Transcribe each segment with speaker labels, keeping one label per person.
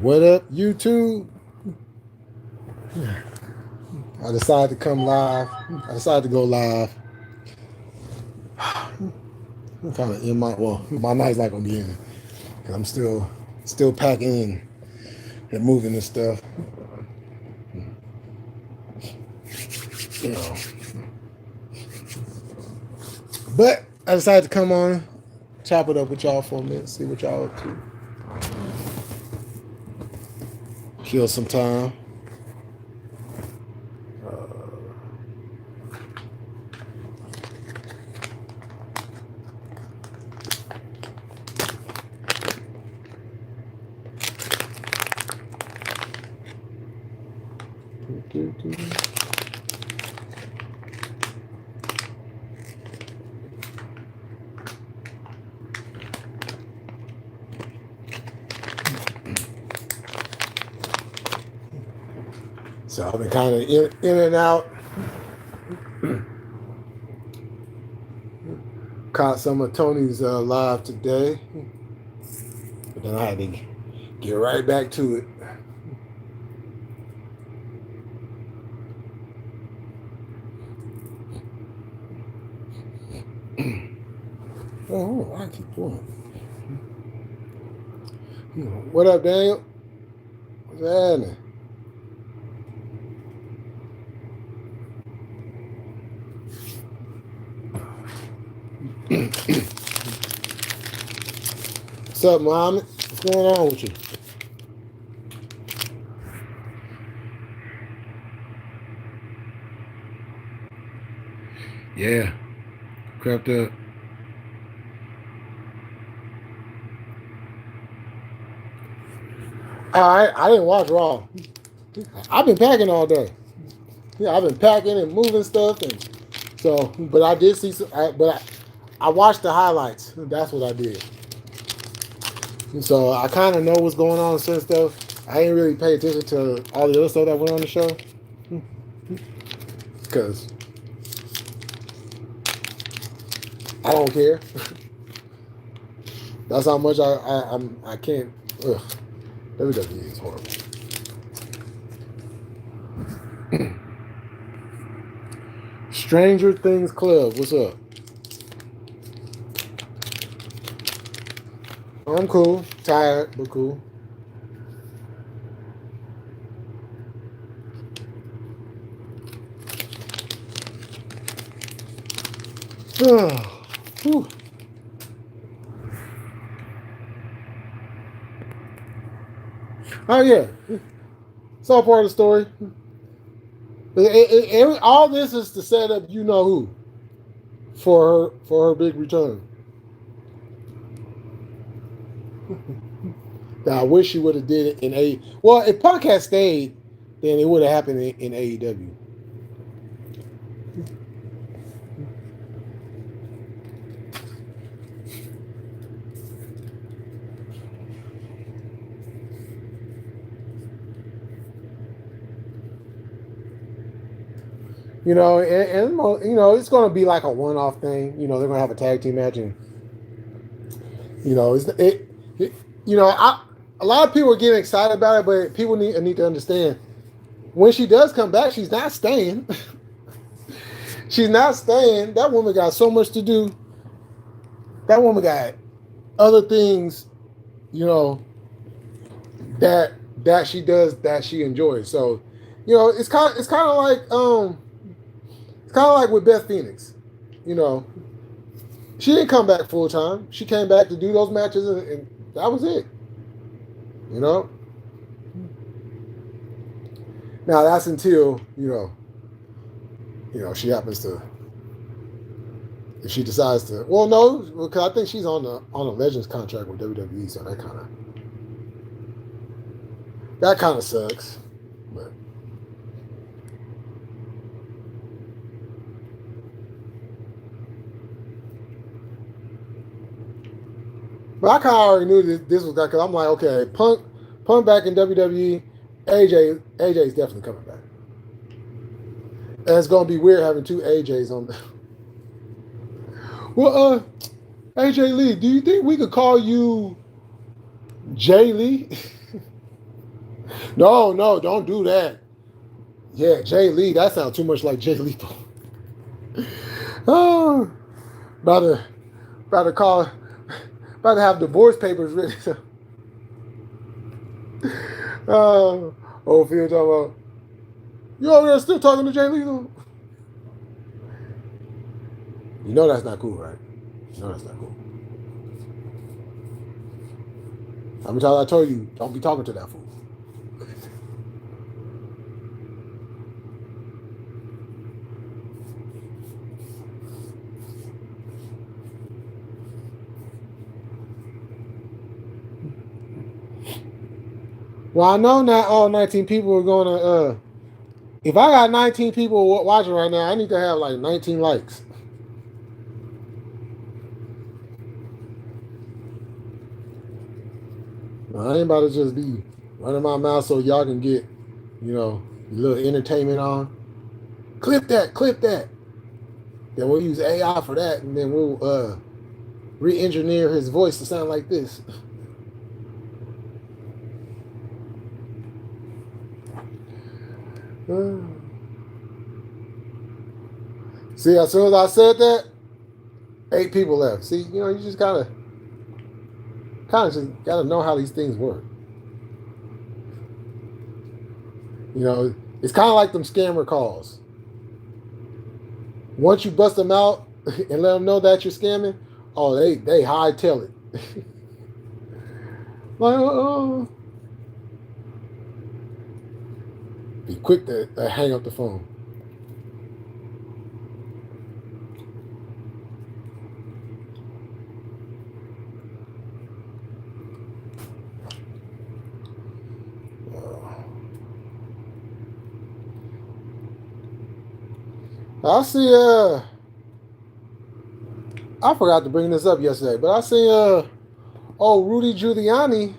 Speaker 1: What up, YouTube? I decided to come live. I decided to go live. I'm kind of in my night's not gonna be in. I'm still packing in and moving and stuff. You know. But I decided to come on, chop it up with y'all for a minute, see what y'all up to. Kill some time. So I've been kind of in and out. Caught some of Tony's live today, but then I had to get right back to it. Oh, I keep going. What up, Daniel? What's happening? What's up, Mohammed? What's going on with you? Yeah, crept up. I didn't watch Raw. I've been packing all day. Yeah, I've been packing and moving stuff, and so. But I did see some. I watched the highlights. That's what I did. And so I kind of know what's going on and some stuff. I didn't really pay attention to all the other stuff that went on the show, because I don't care. That's how much I can't. Ugh. WWE is horrible. Stranger Things Club, what's up? I'm cool. Tired, but cool. Whew. Oh yeah, it's all part of the story. All this is to set up you know who for her big return. Now, I wish she would have did it in A. Well, if Punk had stayed, then it would have happened in AEW. You know, and you know, it's going to be like a one-off thing. You know, they're going to have a tag team match, and you know, you know, a lot of people are getting excited about it, but people need to understand when she does come back, she's not staying. She's not staying. That woman got so much to do. That woman got other things, you know, that she does that she enjoys. So, you know, it's kind of like with Beth Phoenix. You know, she didn't come back full time. She came back to do those matches, and that was it. You know. Now that's until you know she happens to, if she decides to. Well, no, because I think she's on a Legends contract with WWE, so that kind of sucks. But I kind of already knew this was because I'm like, okay, Punk back in WWE, AJ's definitely coming back. And it's gonna be weird having two AJs on there. Well, AJ Lee, do you think we could call you J Lee? No, don't do that. Yeah, J Lee, that sounds too much like Jay Lethal. Oh, about to have divorce papers written. Old Phil talking about, you over there still talking to Jay Lethal? You know that's not cool, right? You know that's not cool. How many times I told you, don't be talking to that fool. Well, I know not all 19 people are going to, if I got 19 people watching right now, I need to have like 19 likes. I ain't about to just be running my mouth so y'all can get, you know, a little entertainment on. Clip that. Then we'll use AI for that, and then we'll re-engineer his voice to sound like this. See, as soon as I said that, 8 people left. See, you know, you just gotta know how these things work. You know, it's kind of like them scammer calls. Once you bust them out and let them know that you're scamming, oh, they hightail it. Like, be quick to hang up the phone. I see, I forgot to bring this up yesterday, but I see, Rudy Giuliani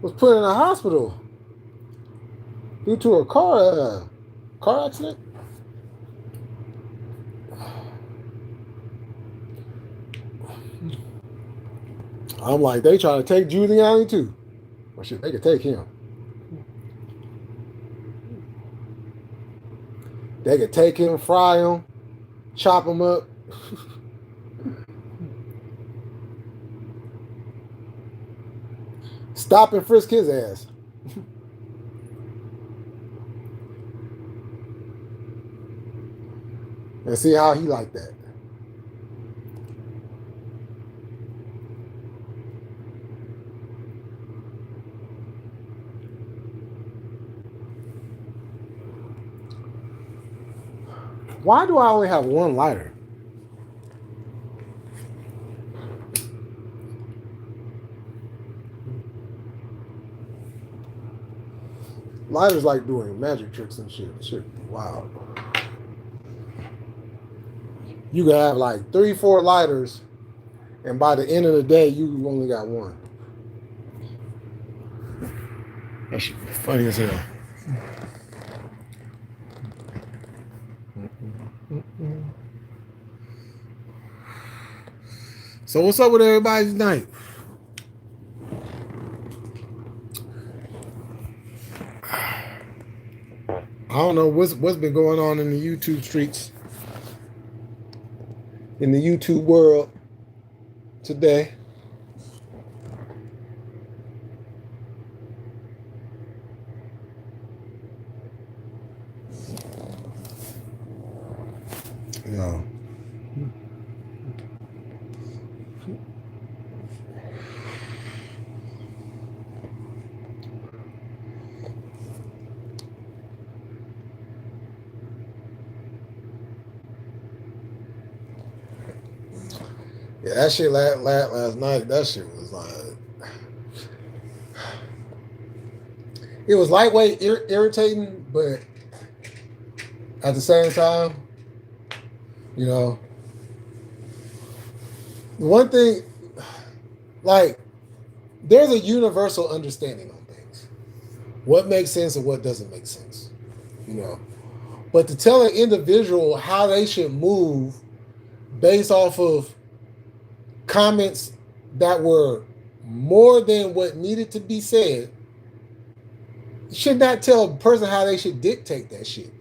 Speaker 1: was put in a hospital due to a car accident. I'm like, they trying to take Giuliani too. Or shit, they could take him. They could take him, fry him, chop him up. Stop and frisk his ass. And see how he like that. Why do I only have one lighter? Lighters like doing magic tricks and shit. Shit, wow. You could have like 3-4 lighters, and by the end of the day, you only got one. That shit be funny as hell. So what's up with everybody tonight? I don't know what's been going on in the YouTube streets, in the YouTube world today. No. Yeah, that shit last night, that shit was like, it was lightweight, irritating, but at the same time, you know, one thing, like, there's a universal understanding on things. What makes sense and what doesn't make sense. You know, But to tell an individual how they should move based off of comments that were more than what needed to be said, you should not tell a person how they should dictate that shit.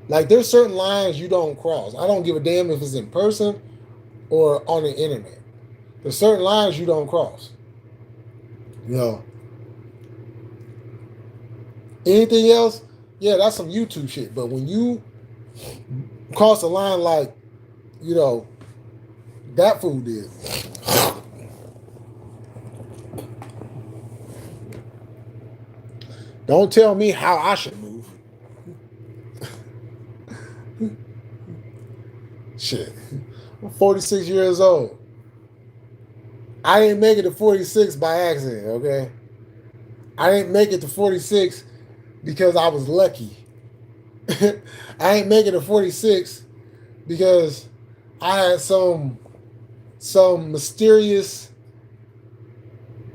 Speaker 1: Like, there's certain lines you don't cross. I don't give a damn if it's in person or on the internet. There's certain lines you don't cross. You know. Anything else, yeah, that's some YouTube shit. But when you cross a line like, you know, that fool did. Don't tell me how I should move. Shit. I'm 46 years old. I didn't make it to 46 by accident, okay? I didn't make it to 46 because I was lucky. I ain't make it to 46 because I had some mysterious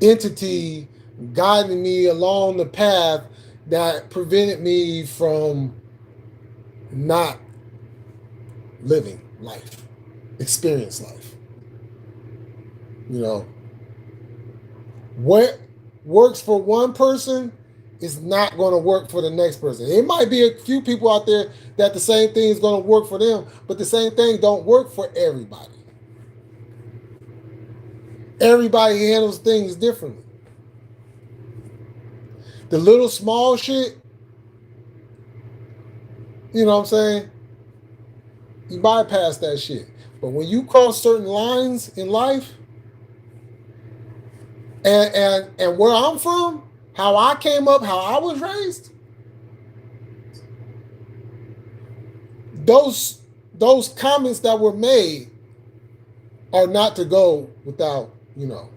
Speaker 1: entity guiding me along the path that prevented me from not living life, experience life. You know, what works for one person is not going to work for the next person. It might be a few people out there that the same thing is going to work for them, but the same thing don't work for everybody. Everybody handles things differently. The little small shit, you know what I'm saying? You bypass that shit. But when you cross certain lines in life, and where I'm from, how I came up, how I was raised, those comments that were made are not to go without, you know.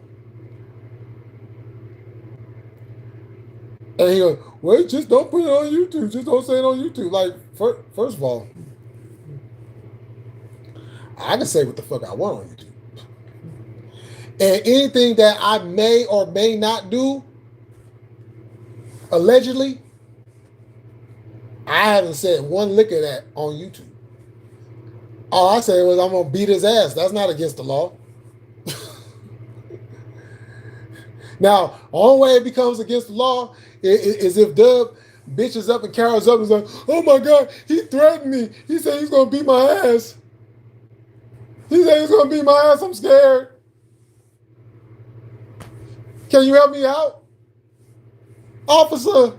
Speaker 1: And he goes, well, just don't put it on YouTube. Just don't say it on YouTube. Like, first of all, I can say what the fuck I want on YouTube. And anything that I may or may not do, allegedly, I haven't said one lick of that on YouTube. All I said was I'm going to beat his ass. That's not against the law. Now, the only way it becomes against the law is if Dub bitches up and carries up and is like, oh my God, he threatened me. He said he's going to beat my ass. He said he's going to beat my ass. I'm scared. Can you help me out? Officer,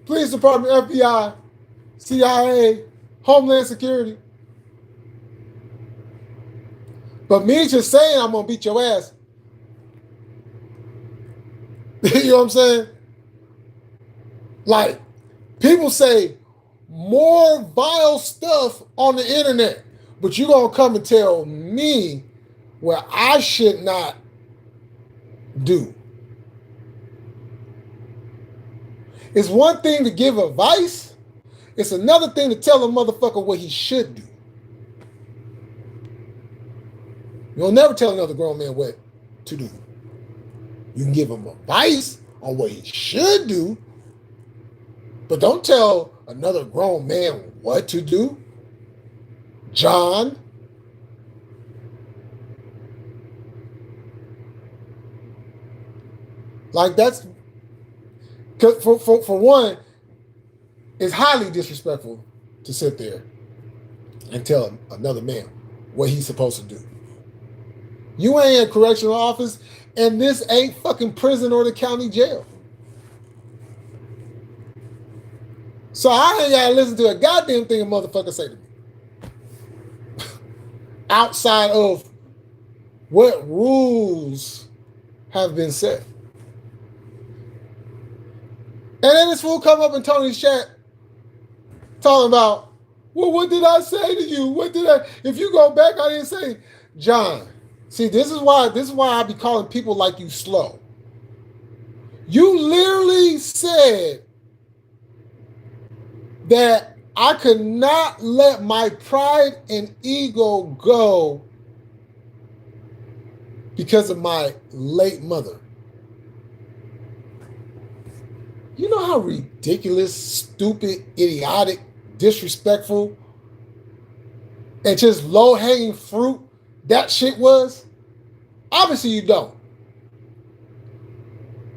Speaker 1: Police Department, FBI, CIA, Homeland Security. But me just saying I'm going to beat your ass. You know what I'm saying? Like, people say more vile stuff on the internet, but you're going to come and tell me where I should not do. It's one thing to give advice. It's another thing to tell a motherfucker what he should do. You'll never tell another grown man what to do. You can give him advice on what he should do, but don't tell another grown man what to do. John. Like, that's, for one, it's highly disrespectful to sit there and tell another man what he's supposed to do. You ain't in a correctional office, and this ain't fucking prison or the county jail. So I ain't gotta listen to a goddamn thing a motherfucker say to me. Outside of what rules have been set. And then this fool come up in Tony's chat talking about, well, what did I say to you? What did I, if you go back, I didn't say, John. See, this is why I be calling people like you slow. You literally said that I could not let my pride and ego go because of my late mother. You know how ridiculous, stupid, idiotic, disrespectful, and just low-hanging fruit that shit was? Obviously you don't.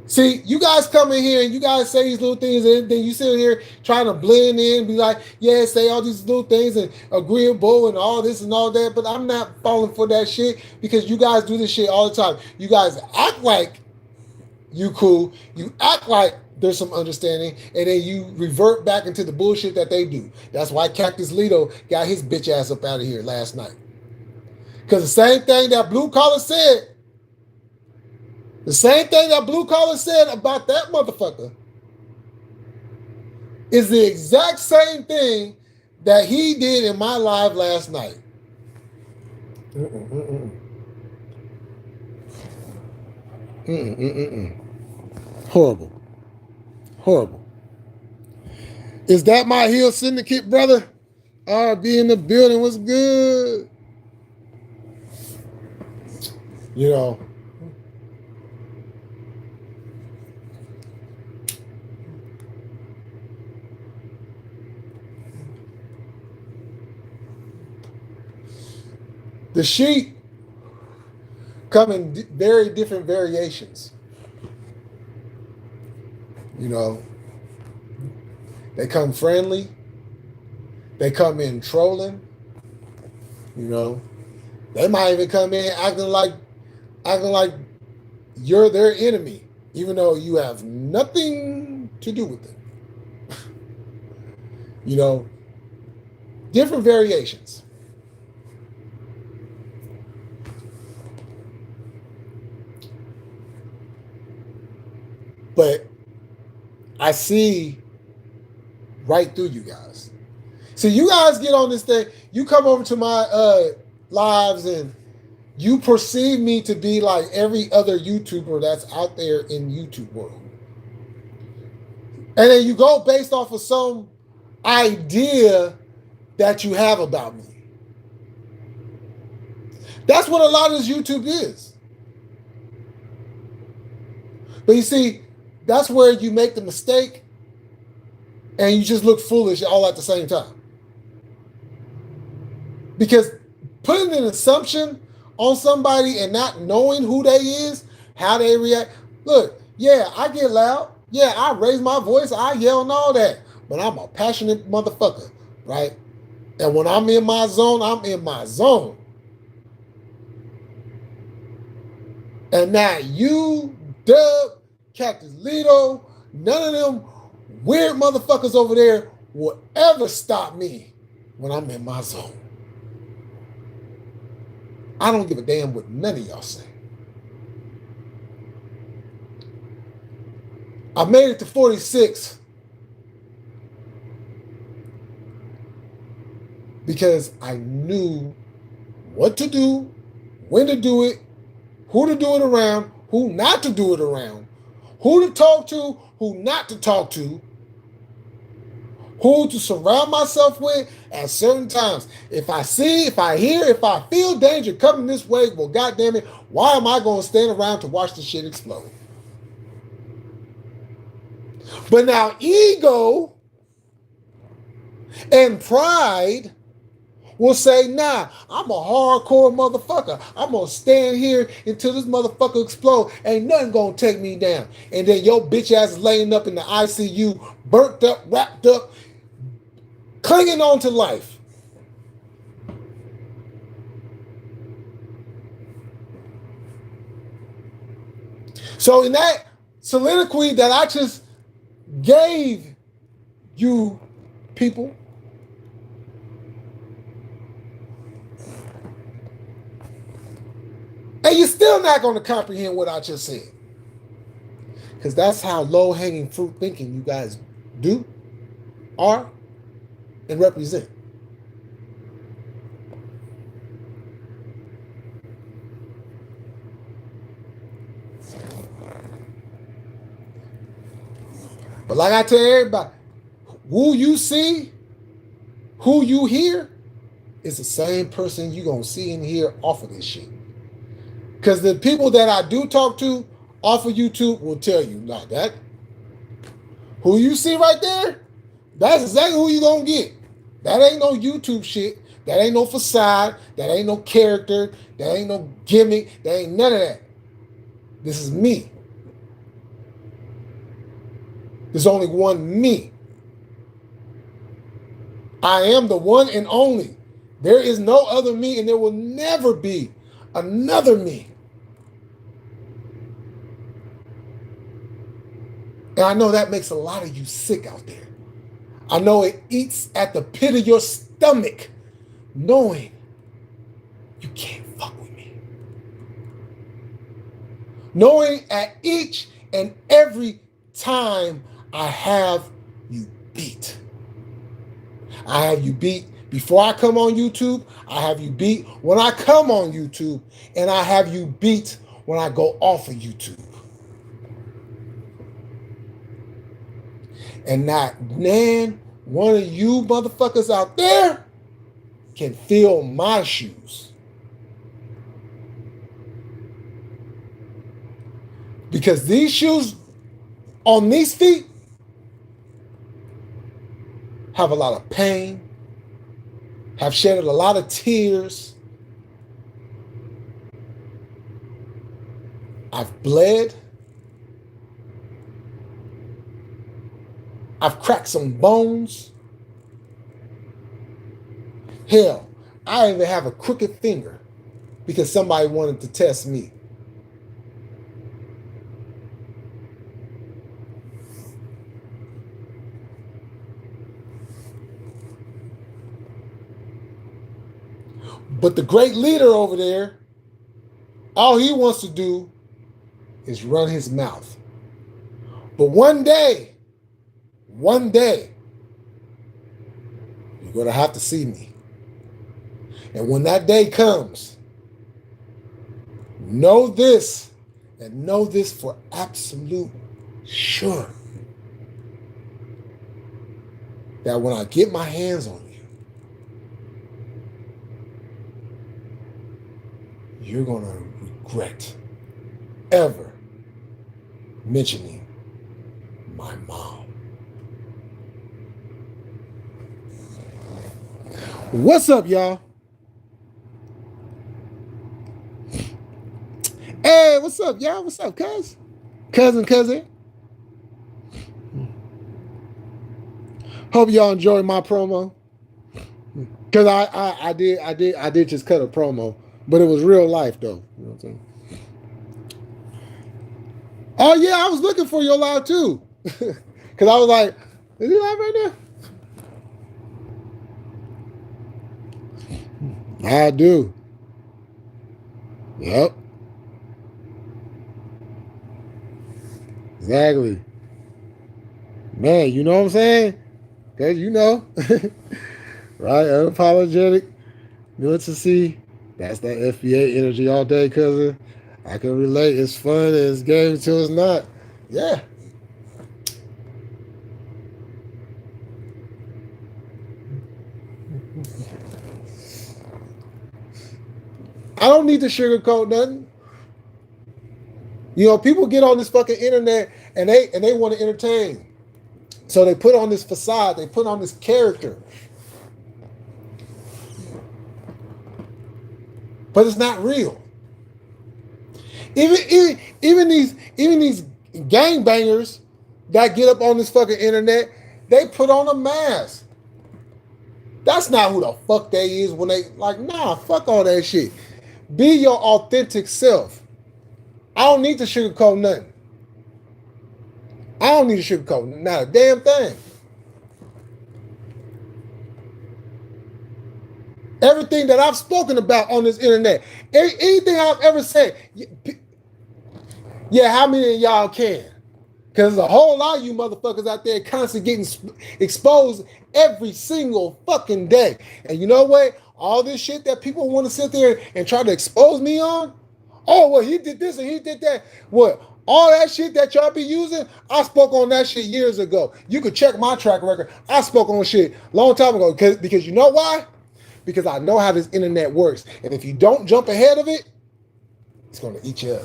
Speaker 1: See, you guys come in here and you guys say these little things, and then you sit here trying to blend in and be like, yeah, say all these little things and agreeable and all this and all that, but I'm not falling for that shit because you guys do this shit all the time. You guys act like you cool, you act like there's some understanding, and then you revert back into the bullshit that they do. That's why Cactus Lito got his bitch ass up out of here last night. Because the same thing that Blue Collar said, about that motherfucker is the exact same thing that he did in my live last night. Horrible. Horrible. Is that my heel syndicate, brother? RB in the building. What's good? You know, the sheep come in very different variations. You know, they come friendly. They come in trolling. You know, they might even come in acting like you're their enemy, even though you have nothing to do with it. You know, different variations. But I see right through you guys. See, you guys get on this thing. You come over to my lives and you perceive me to be like every other YouTuber that's out there in YouTube world. And then you go based off of some idea that you have about me. That's what a lot of this YouTube is. But you see, that's where you make the mistake and you just look foolish all at the same time. Because putting an assumption on somebody and not knowing who they is, how they react. Look, yeah, I get loud. Yeah, I raise my voice. I yell and all that. But I'm a passionate motherfucker, right? And when I'm in my zone, I'm in my zone. And now you, Dub, Cactus Lito, none of them weird motherfuckers over there will ever stop me when I'm in my zone. I don't give a damn what none of y'all say. I made it to 46 because I knew what to do, when to do it, who to do it around, who not to do it around, who to talk to, who not to talk to, who to surround myself with at certain times. If I see, if I hear, if I feel danger coming this way, well, goddamn it, why am I going to stand around to watch the shit explode? But now ego and pride will say, nah, I'm a hardcore motherfucker. I'm going to stand here until this motherfucker explode. Ain't nothing going to take me down. And then your bitch ass is laying up in the ICU, burnt up, wrapped up, clinging on to life. So in that soliloquy that I just gave you people, and you're still not going to comprehend what I just said. Because that's how low-hanging fruit thinking you guys do, are, and represent. But like I tell everybody, who you see, who you hear, is the same person you're going to see and hear off of this shit. Because the people that I do talk to off of YouTube will tell you, like that, who you see right there, that's exactly who you're going to get. That ain't no YouTube shit. That ain't no facade. That ain't no character. That ain't no gimmick. That ain't none of that. This is me. There's only one me. I am the one and only. There is no other me, and there will never be another me. And I know that makes a lot of you sick out there. I know it eats at the pit of your stomach, knowing you can't fuck with me. Knowing at each and every time I have you beat. I have you beat before I come on YouTube. I have you beat when I come on YouTube. And I have you beat when I go off of YouTube. And not one of you motherfuckers out there can fill my shoes. Because these shoes on these feet have a lot of pain, have shedded a lot of tears. I've bled. I've cracked some bones. Hell, I even have a crooked finger because somebody wanted to test me. But the great leader over there, all he wants to do is run his mouth. But one day, you're going to have to see me. And when that day comes, know this, and know this for absolute sure, that when I get my hands on you, you're going to regret ever mentioning my mom. What's up, y'all? Hey, what's up, y'all? What's up, cuz? Cousin? Hope y'all enjoyed my promo. Cause I did just cut a promo, but it was real life though. You know what I'm saying? Oh yeah, I was looking for your live too. Cause I was like, is he live right now? I do. Yep. Exactly. Man, you know what I'm saying? Cause you know. Right? Unapologetic. Militancy. That's that FBA energy all day, cousin. I can relate. It's fun. It's game until it's not. Yeah. I don't need to sugarcoat nothing. You know, people get on this fucking internet and they want to entertain. So they put on this facade. They put on this character. But it's not real. Even these gangbangers that get up on this fucking internet, they put on a mask. That's not who the fuck they is when they like, nah, fuck all that shit. Be your authentic self. I don't need to sugarcoat nothing. I don't need to sugarcoat not a damn thing. Everything that I've spoken about on this internet, anything I've ever said, yeah, how many of y'all can? Because there's a whole lot of you motherfuckers out there constantly getting exposed every single fucking day. And you know what? All this shit that people want to sit there and try to expose me on, oh, well, he did this and he did that. What? All that shit that y'all be using, I spoke on that shit years ago. You could check my track record. I spoke on shit long time ago. Because you know why? Because I know how this internet works. And if you don't jump ahead of it, it's going to eat you up.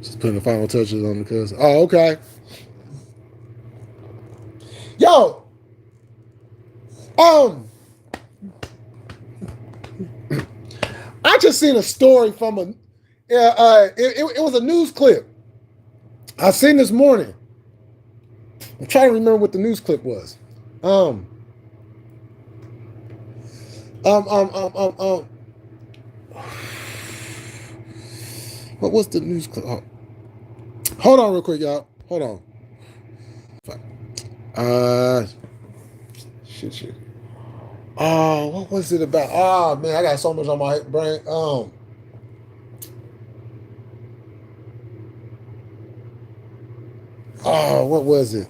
Speaker 1: Just putting the final touches on the cuz. Oh, okay. Yo, I just seen a story from it was a news clip I seen this morning. I'm trying to remember what the news clip was. What was the news clip? Oh. Hold on real quick, y'all. Hold on. Shit. Oh, what was it about? Oh man, I got so much on my brain. Oh, what was it?